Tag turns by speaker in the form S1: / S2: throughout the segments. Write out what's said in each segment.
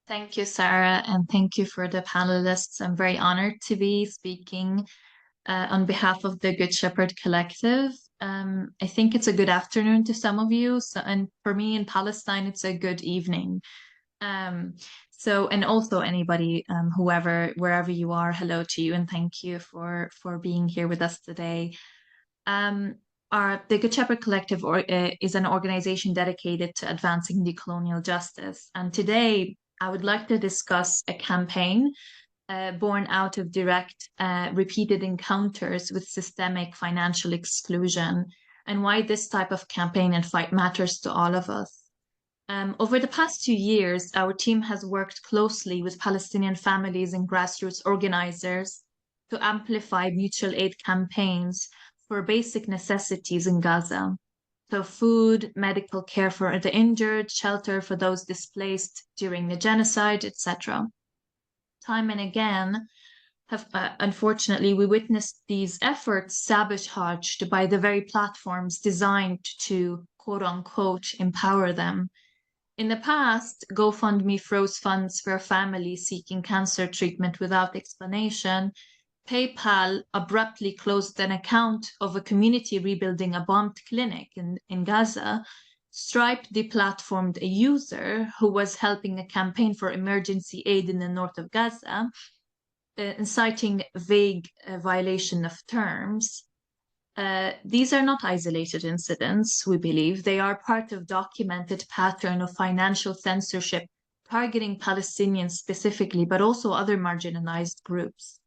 S1: Thank you, Sarah, and thank you for the panelists. I'm very honored to be speaking on behalf of the Good Shepherd Collective. I think it's a good afternoon to some of you, and for me in Palestine, it's a good evening. Um, and also anybody, wherever you are, hello to you, and thank you for being here with us today. Um, the Good Shepherd Collective is an organization dedicated to advancing decolonial justice. And today, I would like to discuss a campaign born out of direct, repeated encounters with systemic financial exclusion and why this type of campaign and fight matters to all of us. Over the past 2 years, our team has worked closely with Palestinian families and grassroots organizers to amplify mutual aid campaigns for basic necessities in Gaza. So, food, medical care for the injured, shelter for those displaced during the genocide, etc. Time and again, unfortunately, we witnessed these efforts sabotaged by the very platforms designed to quote unquote empower them. In the past, GoFundMe froze funds for a family seeking cancer treatment without explanation. PayPal abruptly closed an account of a community rebuilding a bombed clinic in Gaza. Stripe deplatformed a user who was helping a campaign for emergency aid in the north of Gaza, inciting vague violation of terms. These are not isolated incidents, we believe. They are part of documented pattern of financial censorship targeting Palestinians specifically, but also other marginalized groups.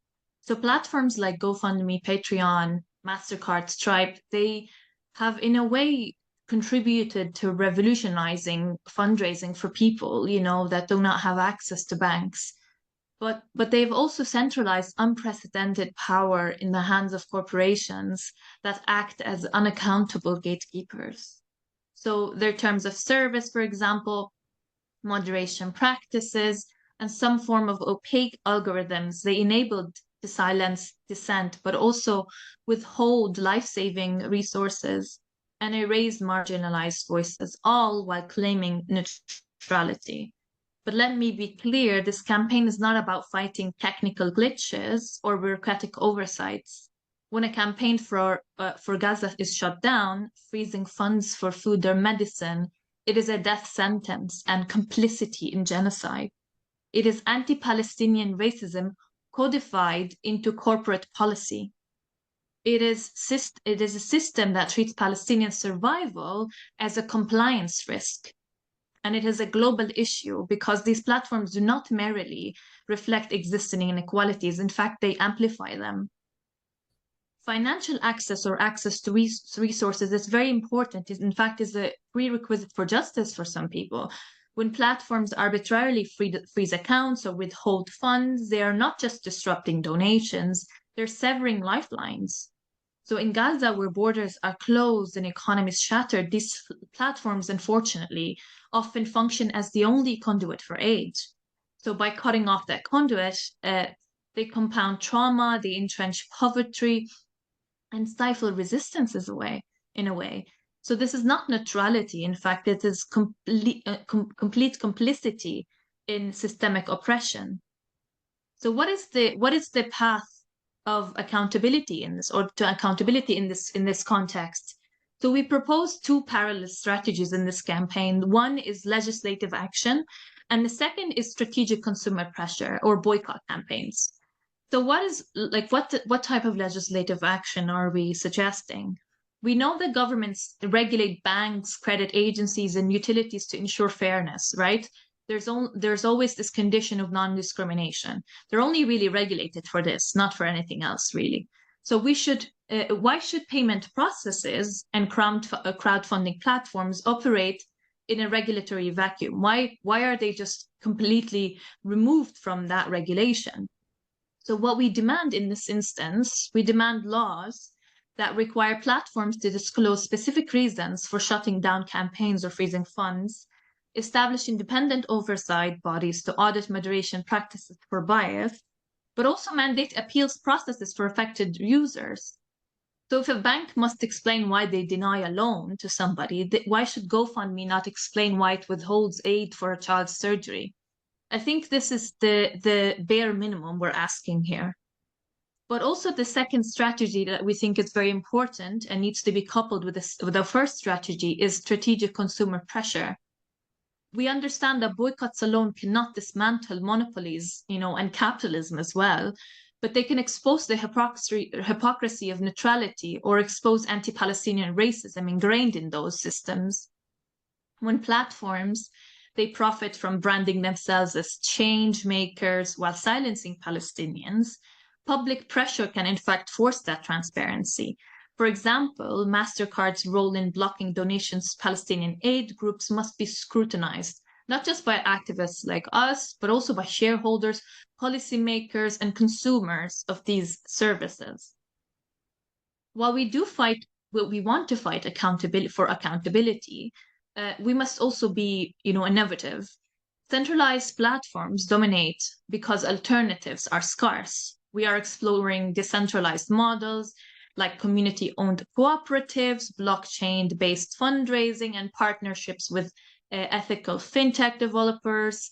S1: So platforms like GoFundMe, Patreon, MasterCard, Stripe, they have in a way contributed to revolutionizing fundraising for people, that do not have access to banks. But they've also centralized unprecedented power in the hands of corporations that act as unaccountable gatekeepers. So their terms of service, for example, moderation practices, and some form of opaque algorithms, they enabled to silence dissent, but also withhold life-saving resources and erase marginalized voices, all while claiming neutrality. But let me be clear, this campaign is not about fighting technical glitches or bureaucratic oversights. When a campaign for Gaza is shut down, freezing funds for food or medicine, it is a death sentence and complicity in genocide. It is anti-Palestinian racism codified into corporate policy. It is a system that treats Palestinian survival as a compliance risk. And it is a global issue because these platforms do not merely reflect existing inequalities. In fact, they amplify them. Financial access or access to resources is very important. In fact, is a prerequisite for justice for some people. When platforms arbitrarily freeze accounts or withhold funds, they are not just disrupting donations, they're severing lifelines. So in Gaza, where borders are closed and economies shattered, these platforms, unfortunately, often function as the only conduit for aid. So by cutting off that conduit, they compound trauma, they entrench poverty, and stifle resistances in a way. So this is not neutrality. In fact, it is complete complicity in systemic oppression. So what is the path of accountability in this, or to accountability in this context? So we propose two parallel strategies in this campaign. One is legislative action, and the second is strategic consumer pressure or boycott campaigns. So what type of legislative action are we suggesting? We know that governments regulate banks, credit agencies, and utilities to ensure fairness, right? There's always this condition of non-discrimination. They're only really regulated for this, not for anything else, really. So why should payment processes and crowdfunding platforms operate in a regulatory vacuum? Why are they just completely removed from that regulation? So what we demand in this instance, we demand laws that require platforms to disclose specific reasons for shutting down campaigns or freezing funds, establish independent oversight bodies to audit moderation practices for bias, but also mandate appeals processes for affected users. So if a bank must explain why they deny a loan to somebody, why should GoFundMe not explain why it withholds aid for a child's surgery? I think this is the bare minimum we're asking here. But also the second strategy that we think is very important and needs to be coupled with the first strategy is strategic consumer pressure. We understand that boycotts alone cannot dismantle monopolies, and capitalism as well, but they can expose the hypocrisy of neutrality or expose anti-Palestinian racism ingrained in those systems. When platforms, they profit from branding themselves as change makers while silencing Palestinians, public pressure can in fact force that transparency. For example, MasterCard's role in blocking donations to Palestinian aid groups must be scrutinized, not just by activists like us, but also by shareholders, policymakers, and consumers of these services. While we want to fight accountability, we must also be, innovative. Centralized platforms dominate because alternatives are scarce. We are exploring decentralized models like community-owned cooperatives, blockchain-based fundraising, and partnerships with ethical fintech developers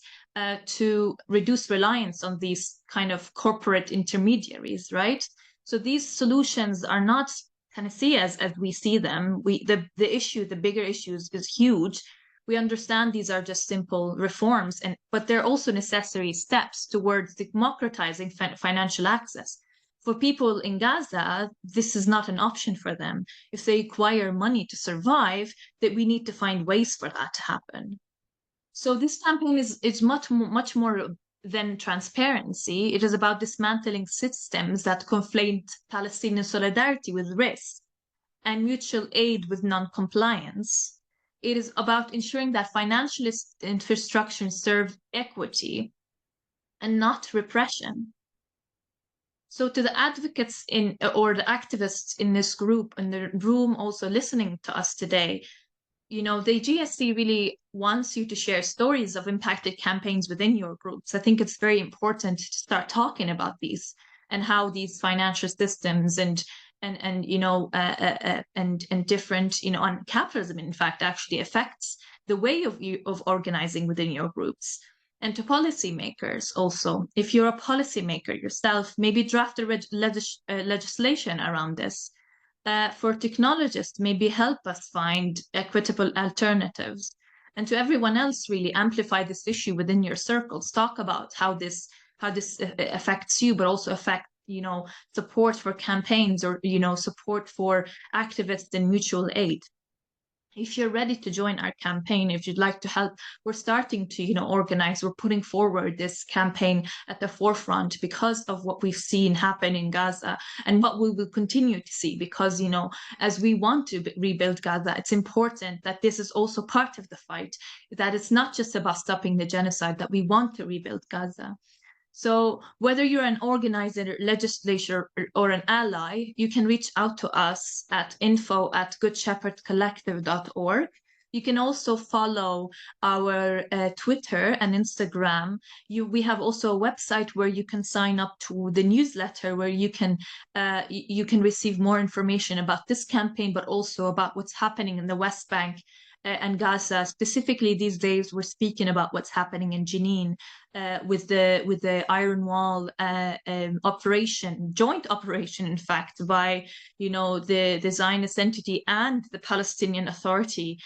S1: to reduce reliance on these kind of corporate intermediaries, right? So these solutions are not panaceas as we see them. The bigger issues is huge. We understand these are just simple reforms, but they're also necessary steps towards democratizing financial access. For people in Gaza, this is not an option for them. If they require money to survive, that we need to find ways for that to happen. So this campaign is much more than transparency. It is about dismantling systems that conflate Palestinian solidarity with risk and mutual aid with non-compliance. It is about ensuring that financial infrastructure serves equity and not repression. So to the advocates or the activists in this group, in the room also listening to us today, the GSC really wants you to share stories of impacted campaigns within your groups. I think it's very important to start talking about these and how these financial systems and different, on capitalism, in fact, actually affects the way of organizing within your groups. And to policymakers also, if you're a policymaker yourself, maybe draft a legislation around this. For technologists, maybe help us find equitable alternatives. And to everyone else, really amplify this issue within your circles. Talk about how this affects you, but also affect, support for campaigns or, support for activists in mutual aid. If you're ready to join our campaign, if you'd like to help, we're starting to, organize, we're putting forward this campaign at the forefront because of what we've seen happen in Gaza and what we will continue to see because, as we want to rebuild Gaza, it's important that this is also part of the fight, that it's not just about stopping the genocide, that we want to rebuild Gaza. So whether you're an organizer, legislator, or an ally, you can reach out to us at info@goodshepherdcollective.org. You can also follow our Twitter and Instagram. We have also a website where you can sign up to the newsletter where you can receive more information about this campaign, but also about what's happening in the West Bank and Gaza. Specifically these days, we're speaking about what's happening in Jenin with the Iron Wall joint operation, in fact, by the Zionist entity and the Palestinian Authority,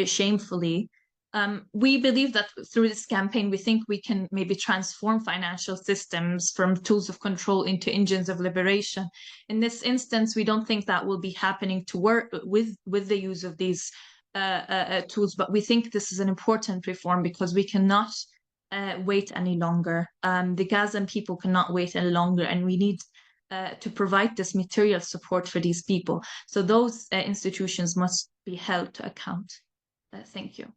S1: shamefully. We believe that through this campaign, we think we can maybe transform financial systems from tools of control into engines of liberation. In this instance, we don't think that will be happening to work with the use of these tools, but we think this is an important reform because we cannot wait any longer. The Gazan people cannot wait any longer, and we need to provide this material support for these people. So those institutions must be held to account. Thank you.